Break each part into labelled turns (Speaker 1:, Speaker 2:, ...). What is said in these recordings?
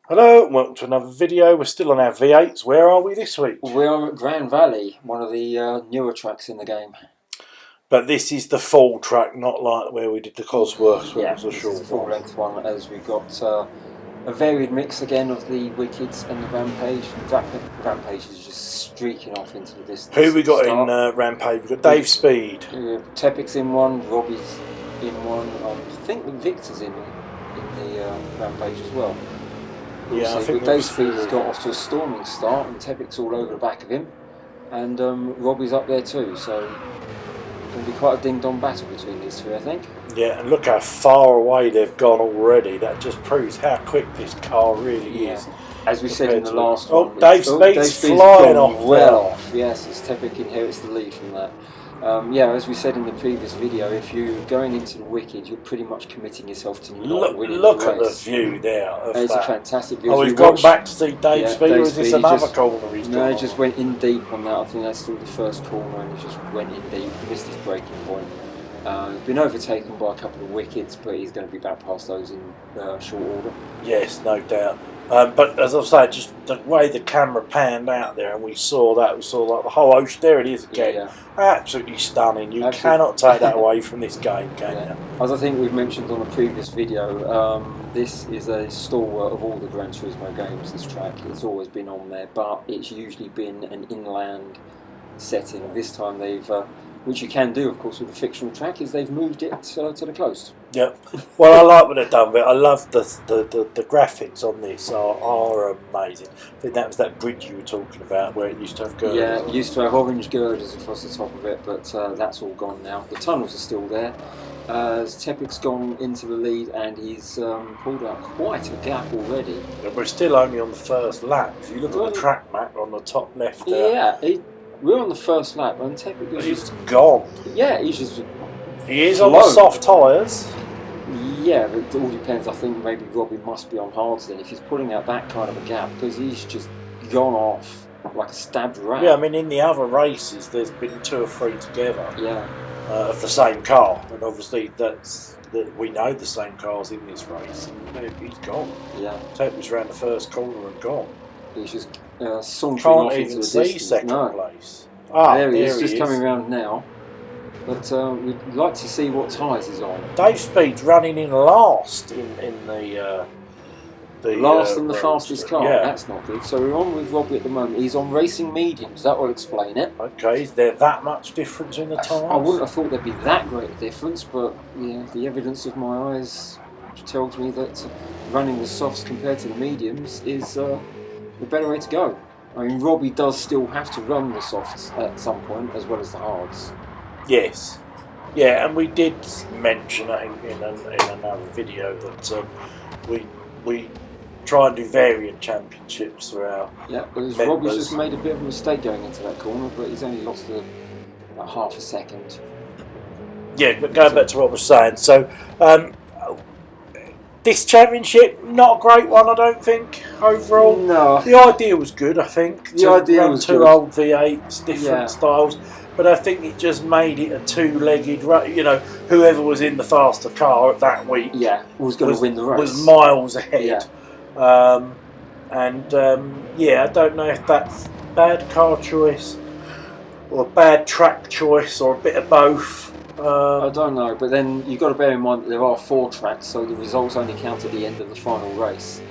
Speaker 1: Hello and welcome to another video. We're still on our V8s. Where are we this week?
Speaker 2: We are at Grand Valley, one of the newer tracks in the game.
Speaker 1: But this is the full track, not like where we did the Cosworth.
Speaker 2: Yeah,
Speaker 1: it was a short
Speaker 2: it's a full length one, as we've got a varied mix again of the Wickeds and the Rampage. Rampage is just streaking off into the distance.
Speaker 1: Who we got in Rampage? We've got Dave Speed.
Speaker 2: Tepic's in one, Robbie's in one. I think Victor's in the Rampage as well.
Speaker 1: Yeah, I think
Speaker 2: Dave Speed has got off to a storming start, and Tepic's all over the back of him, and Robbie's up there too. So it's going to be quite a ding-dong battle between these two, I think.
Speaker 1: Yeah, and look how far away they've gone already. That just proves how quick this car really is.
Speaker 2: As we said in the last one.
Speaker 1: Oh, Dave Speed's flying off.
Speaker 2: Well off, yes, as Tepic inherits the lead from that. Yeah, as we said in the previous video, if you're going into the Wicked, you're pretty much committing yourself to not winning the race.
Speaker 1: Look at the view there of
Speaker 2: it's
Speaker 1: that.
Speaker 2: a fantastic view.
Speaker 1: Oh, we've gone back to see Dave Speed, or is this another corner he's
Speaker 2: No, he just went in deep on that. I think that's still the first corner, and he just went in deep, missed his braking point. He's been overtaken by a couple of Wickeds, but he's going to be back past those in short order.
Speaker 1: Yes, no doubt. But as I say, just the way the camera panned out there, and we saw like the whole ocean. There it is again.
Speaker 2: Yeah.
Speaker 1: Absolutely stunning. You cannot take that away from this game, can you?
Speaker 2: As I think we've mentioned on a previous video, this is a stalwart of all the Gran Turismo games. This track, it's always been on there, but it's usually been an inland setting. This time they've, which you can do, of course, with a fictional track, is they've moved it to the coast.
Speaker 1: Yep. Well, I like what they've done with it. I love the graphics on this are amazing. I think that was that bridge you were talking about where it used to have girders.
Speaker 2: Yeah, it used to have orange girders across the top of it, but that's all gone now. The tunnels are still there. As Tepic's gone into the lead, and he's pulled out quite a gap already.
Speaker 1: But we're still only on the first lap. If you look at the track map on the top left there.
Speaker 2: Yeah, we're on the first lap, and Tepic is
Speaker 1: just gone.
Speaker 2: Yeah, he's just.
Speaker 1: He is on the soft tyres.
Speaker 2: Yeah, but it all depends. I think maybe Robbie must be on hards then if he's putting out that kind of a gap, because he's just gone off like a stabbed rat.
Speaker 1: Yeah, I mean, in the other races, there's been 2 or 3 together.
Speaker 2: Yeah.
Speaker 1: Of the same car, and obviously we know the same car's in this race, and he's gone.
Speaker 2: Yeah.
Speaker 1: Tepic's around the first corner and gone.
Speaker 2: He's just sauntering off into the distance. Can't even see
Speaker 1: second place.
Speaker 2: There he is, just coming around now. But we'd like to see what tyres he's on.
Speaker 1: Dave Speed's running in last in the
Speaker 2: last and the fastest car.
Speaker 1: Yeah.
Speaker 2: That's not good. So we're on with Robbie at the moment. He's on racing mediums. That will explain it.
Speaker 1: Okay, is there that much difference in the tyres?
Speaker 2: I wouldn't have thought there'd be that great a difference, but yeah, the evidence of my eyes tells me that running the softs compared to the mediums is the better way to go. I mean, Robbie does still have to run the softs at some point as well as the hards.
Speaker 1: Yes. Yeah, and we did mention in another video that we try and do variant championships throughout.
Speaker 2: Yeah, because Robbie's just made a bit of a mistake going into that corner, but he's only lost about half a second.
Speaker 1: Yeah, but going back to what I was saying, so this championship, not a great one, I don't think, overall.
Speaker 2: No.
Speaker 1: The idea was good, I think.
Speaker 2: The idea was
Speaker 1: two
Speaker 2: good.
Speaker 1: Old V8s, different styles. But I think it just made it a 2-legged race. You know, whoever was in the faster car that week
Speaker 2: was going to win the race.
Speaker 1: Was miles ahead.
Speaker 2: Yeah.
Speaker 1: I don't know if that's bad car choice or bad track choice or a bit of both.
Speaker 2: I don't know, but then you've got to bear in mind that there are 4 tracks, so the results only count at the end of the final race.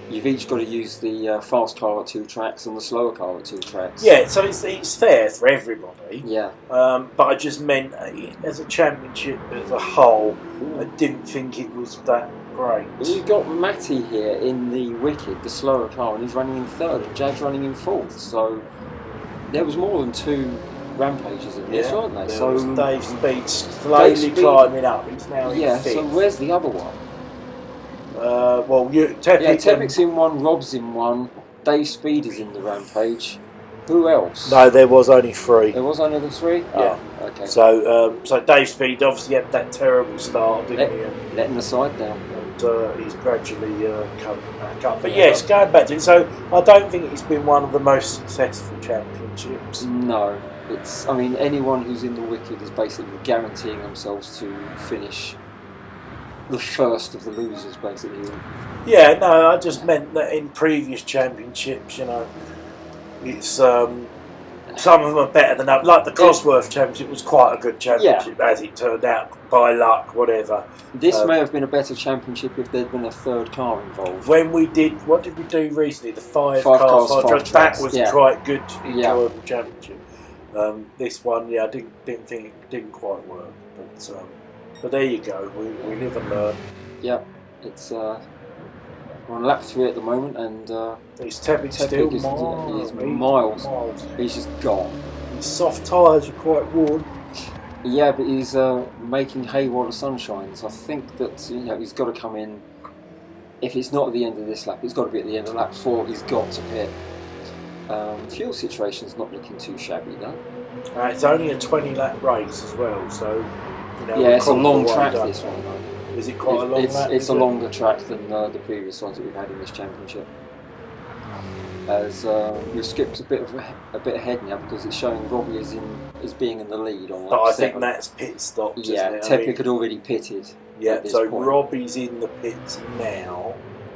Speaker 2: You've each got to use the fast car at 2 tracks and the slower car at 2 tracks.
Speaker 1: Yeah, so it's fair for everybody.
Speaker 2: Yeah.
Speaker 1: But I just meant, as a championship as a whole, I didn't think it was that great.
Speaker 2: Well, you've got Matty here in the Wicked, the slower car, and he's running in 3rd, and Jag's running in 4th. So there was more than 2 Rampages in this, weren't there?
Speaker 1: So Dave Speed slowly climbing up. He's now in 5th.
Speaker 2: So where's the other one?
Speaker 1: Tepic's
Speaker 2: in 1, Rob's in 1, Dave Speed is in the Rampage. Who else?
Speaker 1: No, there was only 3.
Speaker 2: There was only the 3?
Speaker 1: Yeah.
Speaker 2: Oh, okay.
Speaker 1: So Dave Speed obviously had that terrible start, didn't he?
Speaker 2: Letting the side down.
Speaker 1: And he's gradually coming back up. But yes, going back to it, so I don't think it's been one of the most successful championships.
Speaker 2: No. I mean, anyone who's in the Wicked is basically guaranteeing themselves to finish the first of the losers, basically.
Speaker 1: Yeah, no, I just meant that in previous championships, it's some of them are better than others. Like the Cosworth Championship was quite a good championship, as it turned out, by luck, whatever.
Speaker 2: This may have been a better championship if there'd been a third car involved.
Speaker 1: When we did, what did we do recently? The five
Speaker 2: cars,
Speaker 1: cars, that was quite good, enjoyable
Speaker 2: Yeah.
Speaker 1: championship. This one, I didn't think it didn't quite work, but there you go. We live and learn.
Speaker 2: Yeah, it's we're on lap 3 at the moment, and
Speaker 1: He's Tepic still
Speaker 2: is
Speaker 1: miles.
Speaker 2: He's just gone.
Speaker 1: His soft tyres are quite worn.
Speaker 2: Yeah, but he's making hay while the sun shines. I think that he's got to come in. If it's not at the end of this lap, it's got to be at the end of lap 4. He's got to pit. Fuel situation's not looking too shabby though.
Speaker 1: It's only a 20-lap race as well, so
Speaker 2: it's a long track this one though.
Speaker 1: Is it quite a long lap?
Speaker 2: It's a longer track than the previous ones that we've had in this championship. As we've skipped a bit ahead now because it's showing Robbie as being in the lead on lap 7.
Speaker 1: But I think that's pit stop.
Speaker 2: Yeah, Tepic had already pitted.
Speaker 1: Yeah, so
Speaker 2: point.
Speaker 1: Robbie's in the pits now.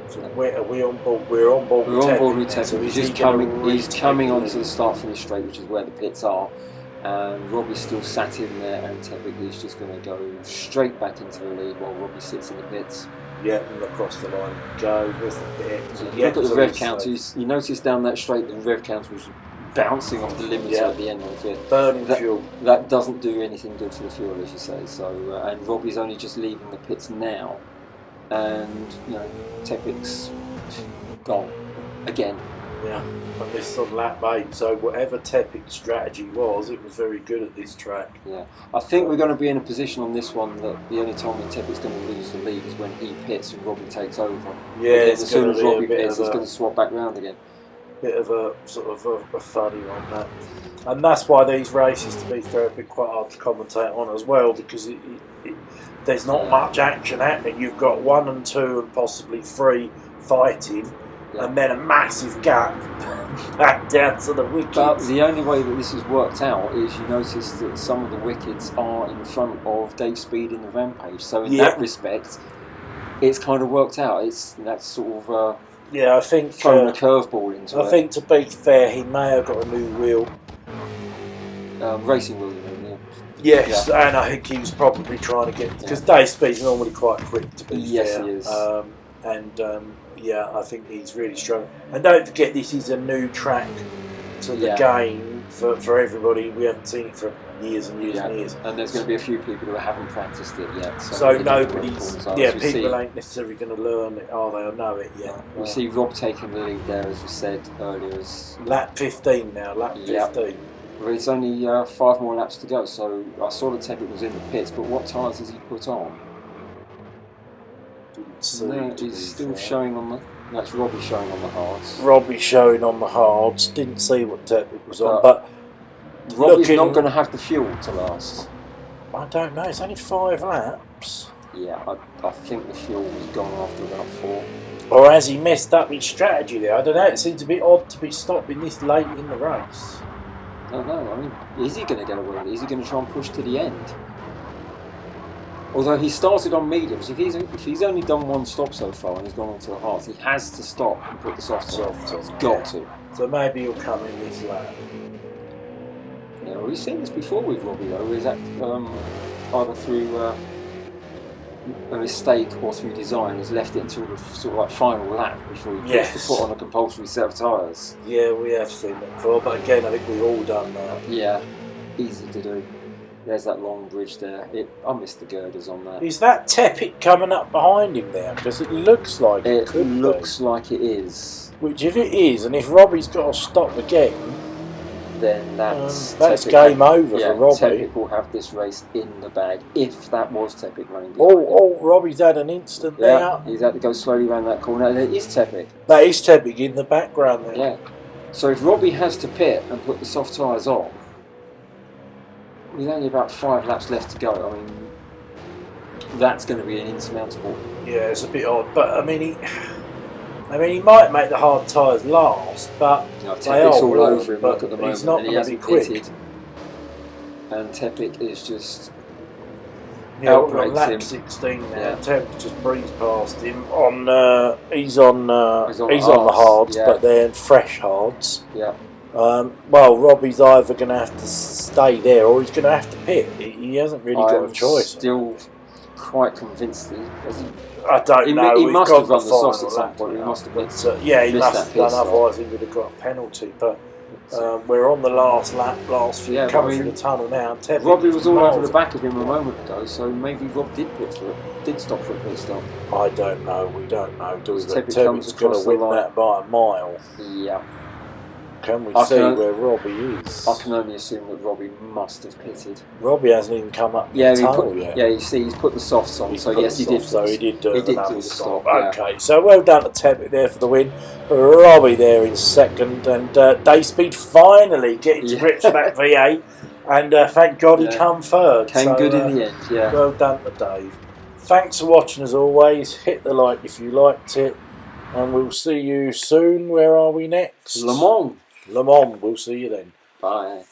Speaker 1: So are we on board? We're on board.
Speaker 2: We're on board with Tepic.
Speaker 1: So
Speaker 2: he's coming onto the start-finish straight, which is where the pits are. And Robbie's still sat in there, and Tepic is just going to go straight back into the lead while Robbie sits in the pits.
Speaker 1: Yeah, and across the line go. There's the pit.
Speaker 2: Look at the rev counter. You notice down that straight, the rev counter was bouncing off the limiter at the end of the fifth.
Speaker 1: Burning fuel.
Speaker 2: That doesn't do anything good for the fuel, as you say. So, and Robbie's only just leaving the pits now, and Tepic's gone again.
Speaker 1: Yeah, and this is on lap 8, so whatever Tepic's strategy was, it was very good at this track.
Speaker 2: Yeah, I think we're going to be in a position on this one that the only time that Tepic's going to lose the lead is when he pits and Robbie takes over.
Speaker 1: Yeah,
Speaker 2: as soon as Robbie pits, it's going to swap back round again.
Speaker 1: Bit of a sort of a funny one, that. And that's why these races, to be fair, have been quite hard to commentate on as well, because there's not much action happening. You've got 1 and 2 and possibly 3 fighting. Yeah. And then a massive gap back down to the wickets.
Speaker 2: But the only way that this has worked out is you notice that some of the wickets are in front of Dave Speed in the Rampage. So in that respect, it's kind of worked out. That's sort of
Speaker 1: I think
Speaker 2: thrown a curveball into it.
Speaker 1: I think, to be fair, he may have got a new wheel.
Speaker 2: Racing wheel,
Speaker 1: Yes, and I think he was probably trying to get, because Dave Speed's normally quite quick, to be fair.
Speaker 2: Yes, he is.
Speaker 1: I think he's really strong. And don't forget, this is a new track to the game for everybody. We haven't seen it for years and years and years.
Speaker 2: And there's going to be a few people who haven't practiced it yet.
Speaker 1: So nobody's, people ain't necessarily going to learn it, are they, or know it yet.
Speaker 2: We see Rob taking the lead there, as we said earlier.
Speaker 1: Lap 15 now, lap 15.
Speaker 2: Well, it's only 5 more laps to go, so I saw that Tepic was in the pits, but what tyres has he put on? No, he's still showing on the... That's Robbie showing on the hards.
Speaker 1: Robbie showing on the hards. Didn't see what Tepic was on, but...
Speaker 2: Robbie's not going to have the fuel to last.
Speaker 1: I don't know, it's only 5 laps.
Speaker 2: Yeah, I think the fuel was gone after about 4.
Speaker 1: Or has he messed up his strategy there? I don't know, it seems a bit odd to be stopping this late in the race.
Speaker 2: I don't know, I mean, is he going to get away? Is he going to try and push to the end? Although he started on mediums, if he's only done 1 stop so far and he's gone on to the hards, he has to stop and put the softs on. He's got to.
Speaker 1: So maybe he'll come in this lap.
Speaker 2: Yeah, well, we've seen this before with Robbie though. Is that either through a mistake or through design, he's left it until the sort of like final lap before he gets to put on a compulsory set of tyres.
Speaker 1: Yeah, we have seen that before, but again, I think we've all done that.
Speaker 2: Yeah, easy to do. There's that long bridge there. I missed the girders on that.
Speaker 1: Is that Tepic coming up behind him there? Because it looks like it could
Speaker 2: looks like it is.
Speaker 1: Which, if it is, and if Robbie's got to stop again,
Speaker 2: then that's
Speaker 1: game over for Robbie.
Speaker 2: Tepic will have this race in the bag if that was Tepic running.
Speaker 1: Robbie's had an instant there.
Speaker 2: He's had to go slowly around that corner, and it is Tepic.
Speaker 1: That is Tepic in the background there.
Speaker 2: Yeah. So if Robbie has to pit and put the soft tyres on, with only about 5 laps left to go, I mean, that's going to be an insurmountable.
Speaker 1: Yeah, it's a bit odd, but I mean, he might make the hard tyres last, but
Speaker 2: Tepic's all over him. Look at the moment,
Speaker 1: he's not going to be quick.
Speaker 2: And Tepic is just
Speaker 1: Yeah, we're on
Speaker 2: outbreaks
Speaker 1: lap
Speaker 2: him.
Speaker 1: 16 now.
Speaker 2: Yeah.
Speaker 1: Temp just breezed past him. He's on the
Speaker 2: hards,
Speaker 1: hards,
Speaker 2: yeah.
Speaker 1: but they're fresh hards.
Speaker 2: Yeah.
Speaker 1: Well, Robbie's either going to have to stay there or he's going to have to pit. He hasn't really got a choice.
Speaker 2: I'm still quite convinced that
Speaker 1: I don't know.
Speaker 2: He
Speaker 1: We've
Speaker 2: must
Speaker 1: got
Speaker 2: have run the
Speaker 1: final
Speaker 2: sauce at some
Speaker 1: lap
Speaker 2: point. He
Speaker 1: now,
Speaker 2: must have
Speaker 1: but, yeah, he
Speaker 2: missed
Speaker 1: must
Speaker 2: that
Speaker 1: have
Speaker 2: pit
Speaker 1: done.
Speaker 2: stop.
Speaker 1: Otherwise, he would have got a penalty. But we're on the last lap, few coming through the tunnel now.
Speaker 2: Robbie was all over the back of him a moment ago, so maybe Rob did stop for a pit stop.
Speaker 1: I don't know. We don't know, do we? But
Speaker 2: Tebby's
Speaker 1: going to win that by a mile.
Speaker 2: Yeah.
Speaker 1: Can we see where Robbie is?
Speaker 2: I can only assume that Robbie must have pitted.
Speaker 1: Robbie hasn't even come up the tunnel yet.
Speaker 2: Yeah, you see, he's put the softs on, so yes, he did.
Speaker 1: So he did do
Speaker 2: the stop.
Speaker 1: Okay, so well done to Tebby there for the win. Robbie there in second, and Dayspeed finally getting to grips with that V8, and thank God he come third.
Speaker 2: Came good in the end, yeah.
Speaker 1: Well done to Dave. Thanks for watching as always. Hit the like if you liked it, and we'll see you soon. Where are we next?
Speaker 2: Le Mans.
Speaker 1: Le Mans, we'll see you then.
Speaker 2: Bye.